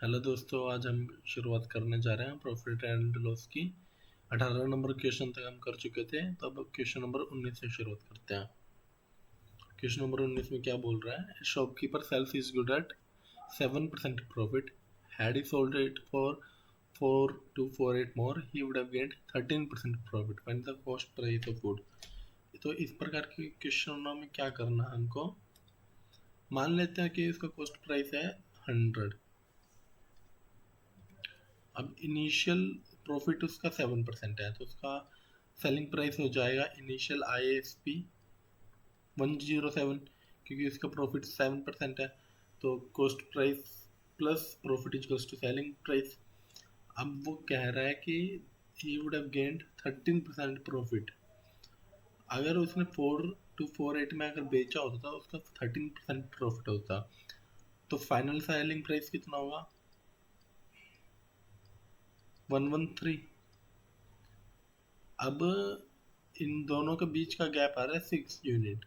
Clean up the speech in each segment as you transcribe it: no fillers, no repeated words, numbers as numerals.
Hello दोस्तों, आज हम शुरुआत करने जा रहे हैं प्रॉफिट एंड लॉस की। 18 नंबर क्वेश्चन तक हम कर चुके थे, तो अब क्वेश्चन नंबर 19 से शुरुआत करते हैं। क्वेश्चन नंबर 19 में क्या बोल रहा है? Shopkeeper sells his good at 7% profit. Had he sold it for 4 to 4 8 more, he would have gained 13% profit. Find the cost price of good. तो इस प्रकार के क्वेश्चनों में क्या करना है हमको? मान लेते हैं कि इसका कॉस्ट प्राइस है 100। अब इनिशियल प्रॉफिट उसका 7% है, तो उसका सेलिंग प्राइस हो जाएगा इनिशियल IASP 107, क्योंकि उसका प्रॉफिट 7% है। तो cost price plus profit equals to selling price. अब वो कह रहा है कि he would have gained 13% profit. अगर उसने 4 to 4 8 में अगर बेचा होता तो उसका 13% प्रॉफिट होता, तो फाइनल सेलिंग प्राइस कितना होगा? 113। अब इन दोनों के बीच का गैप आ रहा है 6 यूनिट,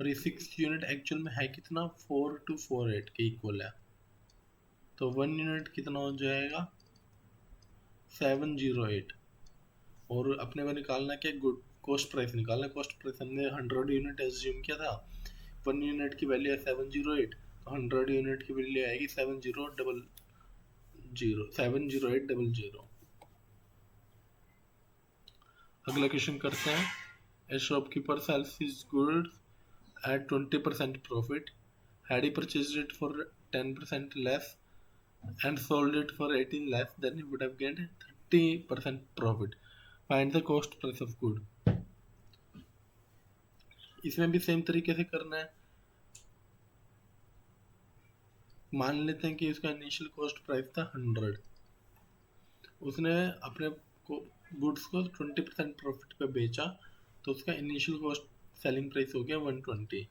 और ये 6 यूनिट एक्चुअल में है कितना? 4 to 4 8 के इक्वल है। तो 1 यूनिट कितना हो जाएगा? 708। और अपने को निकालना क्या? गुड कॉस्ट प्राइस निकालना। कॉस्ट प्राइस हमने 100 यूनिट एज्यूम किया था। 1 यूनिट की वैल्यू है 708, तो 100 यूनिट की वैल्यू आएगी 70800। अगला क्वेश्चन करते हैं। ए shopkeeper sales his goods at 20% profit. Had he purchased it for 10% less and sold it for 18 less, then he would have gained 30% profit. Find the cost price of good. इसमें भी same तरीके से करना है। मान लेते हैं कि इसका इनिशियल कॉस्ट प्राइस था 100। उसने अपने गुड्स को 20% प्रॉफिट पे बेचा, तो उसका इनिशियल कॉस्ट सेलिंग प्राइस हो गया 120।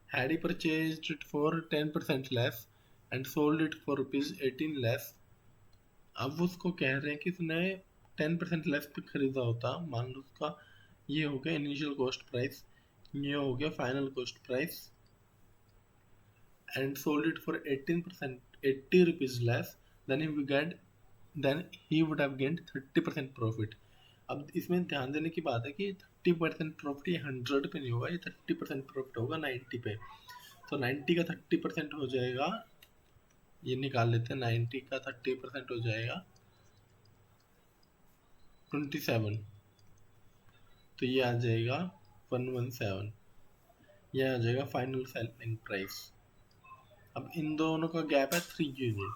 Had he purchased it for 10% less and sold it for ₹18 less, अब उसको कह रहे हैं कि उसने 10% लेस पे खरीदा होता, मान लो उसका ये हो गया इनिशियल कॉस्ट प्राइस, ये हो गया final cost price, and sold it for 18% 80 rupees less, then he would have gained 30% profit. अब इसमें ध्यान देने की बात है कि 30% प्रॉफिट ये 100 पे नहीं होगा, ये 30% प्रॉफिट होगा 90 पे। तो 90 का 30% हो जाएगा, ये निकाल लेते हैं, 90 का 30% हो जाएगा 27। तो ये आ जाएगा 117, ये आ जाएगा फाइनल सेलिंग प्राइस। अब इन दोनों का गैप है 3 यूनिट,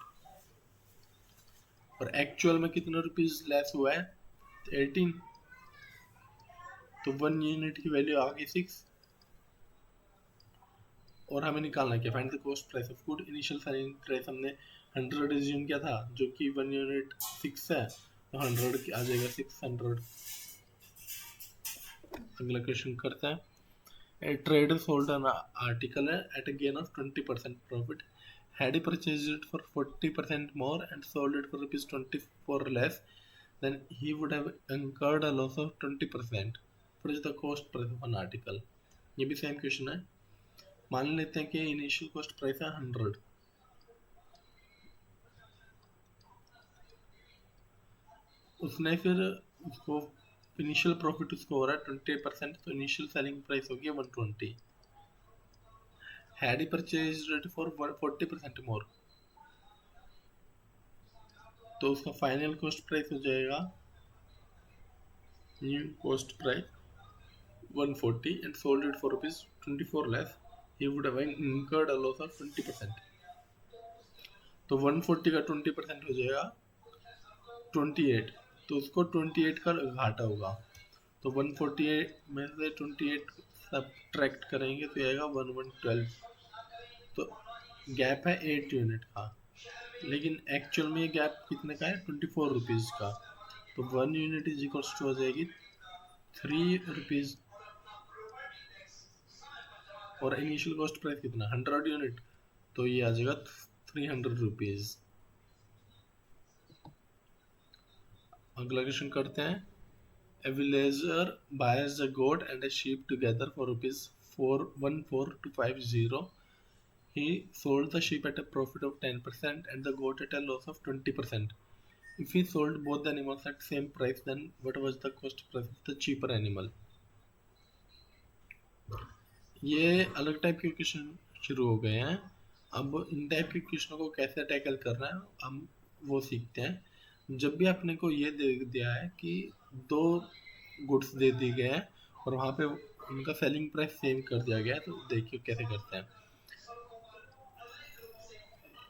और एक्चुअल में कितने रुपीज लेस हुआ है? 18। तो 1 यूनिट की वैल्यू आ गई 6, और हमें निकालना क्या? Find the cost price of good. Initial selling price हमने 100 एज्यूम किया था, जो कि 1 यूनिट 6 है, तो 100 आ जाएगा 600। अगला क्वेश्चन करते हैं। A trader sold an article at a gain of 20% profit. Had he purchased it for 40% more and sold it for ₹24 less, then he would have incurred a loss of 20%. What is the cost price of an article? ये भी same question है। मान लेते हैं कि initial cost price है 100। उसने फिर उसको इनिशियल प्रॉफिट उसको हो रहा है 20%, तो इनिशियल सेलिंग प्राइस होगी 120। Had he purchased it for 40% more, तो उसका फाइनल कॉस्ट प्राइस हो जाएगा, new cost price 140 and sold it for ₹24 less, he would have incurred a loss of 20%। तो 140 का 20% हो जाएगा 28, तो उसको 28 का घाटा होगा। तो 148 में से 28 सब्ट्रैक्ट करेंगे तो आएगा 1112। तो गैप है 8 यूनिट का, लेकिन एक्चुअल में ये गैप कितने का है? 24 रुपीज़ का। तो 1 यूनिट इज इक्वल्स टू हो जाएगी 3 रुपीज़, और इनिशियल कॉस्ट प्राइस कितना? 100 यूनिट, तो ये आ जाएगा 300 रुपीज़। अगला क्वेश्चन करते हैं। A villager buys a goat and a sheep together for ₹14,250. he sold the sheep at a profit of 10% and the goat at a loss of 20%. If he sold both the animals at same price, then what was the cost price of the cheaper animal? ये अलग type के question शुरू हो गए हैं। अब इन type के क्वेश्चनों को कैसे टैकल करना है हम वो सीखते हैं। जब भी आपने को ये दे दिया है कि दो गुड्स दे दिए गए हैं और वहाँ पे उनका सेलिंग प्राइस सेम कर दिया गया है, तो देखिए कैसे करते हैं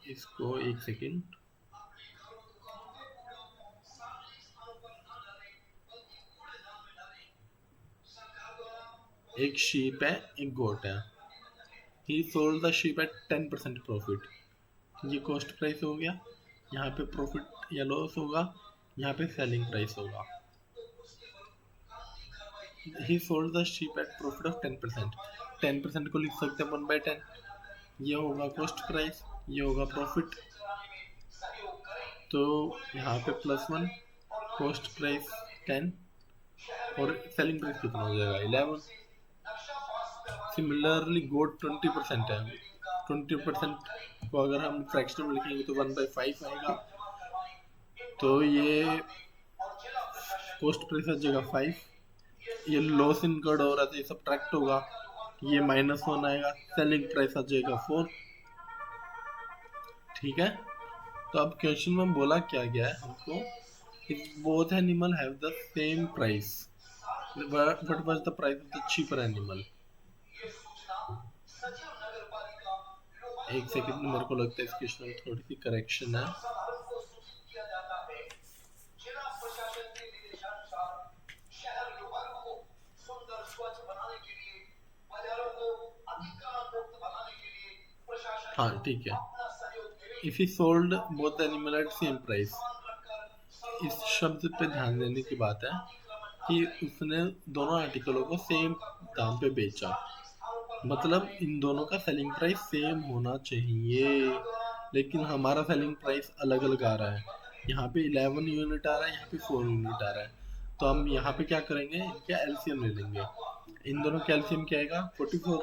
इसको। एक सेकेंड, एक शीप है, एक गोट है। He sold the sheep at 10% profit, ये कॉस्ट प्राइस हो गया। यहाँ पे प्रॉफिट या लॉस होगा, यहाँ पे सेलिंग प्राइस होगा। He sold the sheep at profit of 10%। 10% को लिख सकते हैं 1/10, ये होगा कॉस्ट प्राइस, ये होगा प्रॉफिट। तो यहाँ पे +1, कॉस्ट प्राइस 10 और सेलिंग प्राइस कितना हो जाएगा 11। सिमिलरली गोट 20% है, 20% को अगर हम फ्रैक्शन में लिखेंगे तो 1/5 आएगा। तो ये कॉस्ट प्राइस आ जाएगा 5, ये लॉस इनकर्ड हो रहा था, ये सब्ट्रैक्ट होगा, ये -1 आएगा, सेलिंग प्राइस आ जाएगा 4। ठीक है, तो अब क्वेश्चन में बोला क्या गया है हमको, if both animal have the same price, what was the price of the cheaper animal? एक सेकंड, मेरे को लगता है इस क्वेश्चन में थोड़ी सी करेक्शन है। हाँ ठीक है, if he sold both animal eight same price, इस शब्द पे ध्यान देने की बात है कि उसने दोनों आर्टिकलों को सेम दाम पे बेचा, मतलब इन दोनों का सेलिंग प्राइस सेम होना चाहिए, लेकिन हमारा सेलिंग प्राइस अलग अलग आ रहा है। यहाँ पे 11 यूनिट आ रहा है, यहाँ पे 4 यूनिट आ रहा है। तो हम यहाँ पे क्या करेंगे, इनका एलसीएम ले लेंगे। इन दोनों का एलसीएम क्या आएगा 44।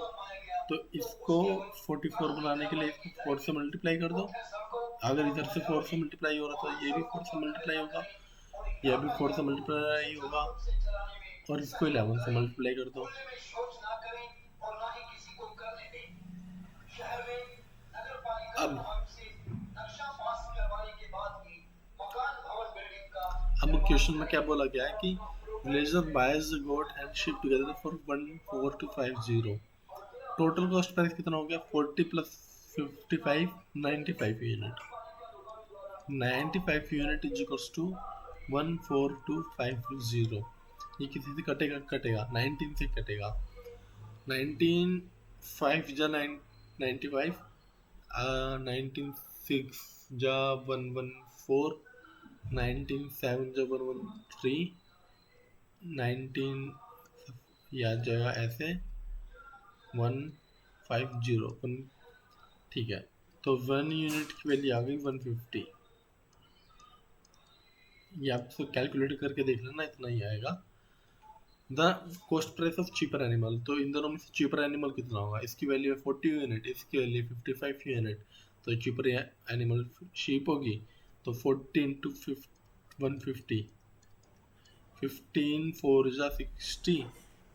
तो इसको 44 बनाने के लिए इसको 4 से मल्टीप्लाई कर दो। अगर इधर से 4 से मल्टीप्लाई हो रहा तो ये भी 4 से मल्टीप्लाई होगा, यह भी 4 से मल्टीप्लाई होगा, और इसको 11 से मल्टीप्लाई कर दो। अब क्वेश्चन में क्या बोला गया है कि villager buys goat and sheep together for 14250। Total cost price कितना हो गया 40 + 55 95 unit. 95 unit is equals to 14250। ये किसी से कटेगा 19 से कटेगा। 19 5 जा 95, 19 6 जा 114, 19 7 जा 113, 19 याद जाएगा ऐसे 150। ठीक है, तो 1 यूनिट की वैल्यू आ गई 150। ये आपको कैलकुलेट करके देख लेना, इतना ही आएगा। The cost price of cheaper animal, तो इन दोनों में से चीपर एनिमल कितना होगा, इसकी वैल्यू है 40 यूनिट, इसकी वैल्यू 55 यूनिट, तो चीपर एनिमल शीप होगी। तो 40 × 150, 15 4 जा 60,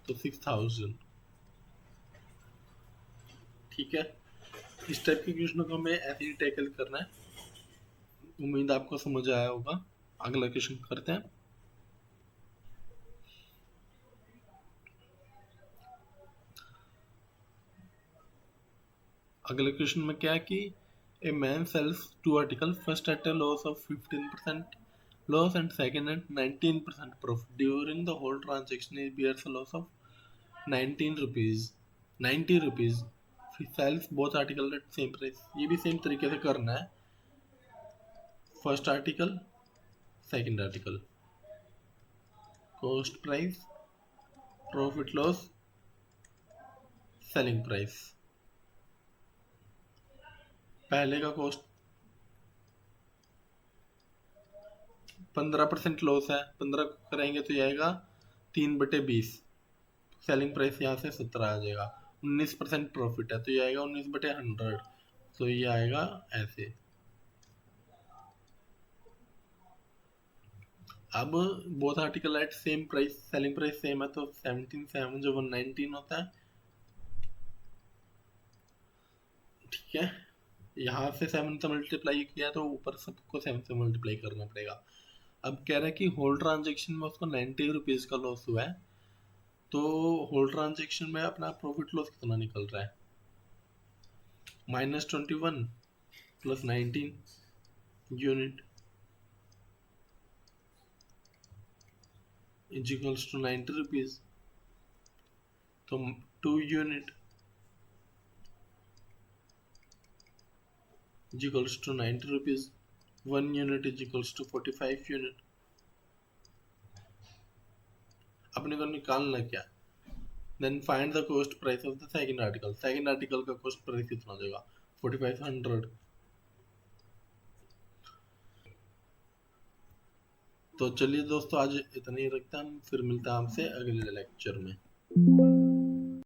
तो 6000। ठीक है, इस टाइप के क्वेश्चनों को हमें ऐसे ही टैकल करना है। उम्मीद आपको समझ आया होगा। अगला क्वेश्चन करते हैं। अगले क्वेश्चन में क्या है कि a man sells 2 article, first at a loss of 15% loss and second at 19% profit. During the whole transaction he bears a loss of 90 rupees. Sells both article at same price. ये भी same तरीके से करना है, first article second article, cost price, profit loss, selling price. पहले का cost 15% loss है, 15 करेंगे तो ये आएगा 3/20। सेलिंग प्राइस यहाँ से 17 आ जाएगा। 19% प्रॉफिट है तो ये आएगा 19/100। तो ये आएगा ऐसे। अब both article at same price, selling price same है, तो 17.7 जो 119 होता है, ठीक है। यहाँ से 7 से मल्टीप्लाई किया तो ऊपर सबको 7 से मल्टीप्लाई करना पड़ेगा। अब कह रहा है कि होल ट्रांजेक्शन में उसको 90 रुपीज़ का लॉस हुआ है, तो होल ट्रांजेक्शन में अपना प्रॉफिट लॉस कितना निकल रहा है, -21 + 19 unit is equals to 90 rupees. तो 2 unit is equals to 90 rupees, 1 unit is equals to 45 unit। अपने को निकालना क्या, then find the cost price of the second article. Second article का कॉस्ट प्राइस कितना हो जाएगा, 4500। तो चलिए दोस्तों, आज इतना ही रखते हैं हम, फिर मिलते हैं आपसे अगले लेक्चर में।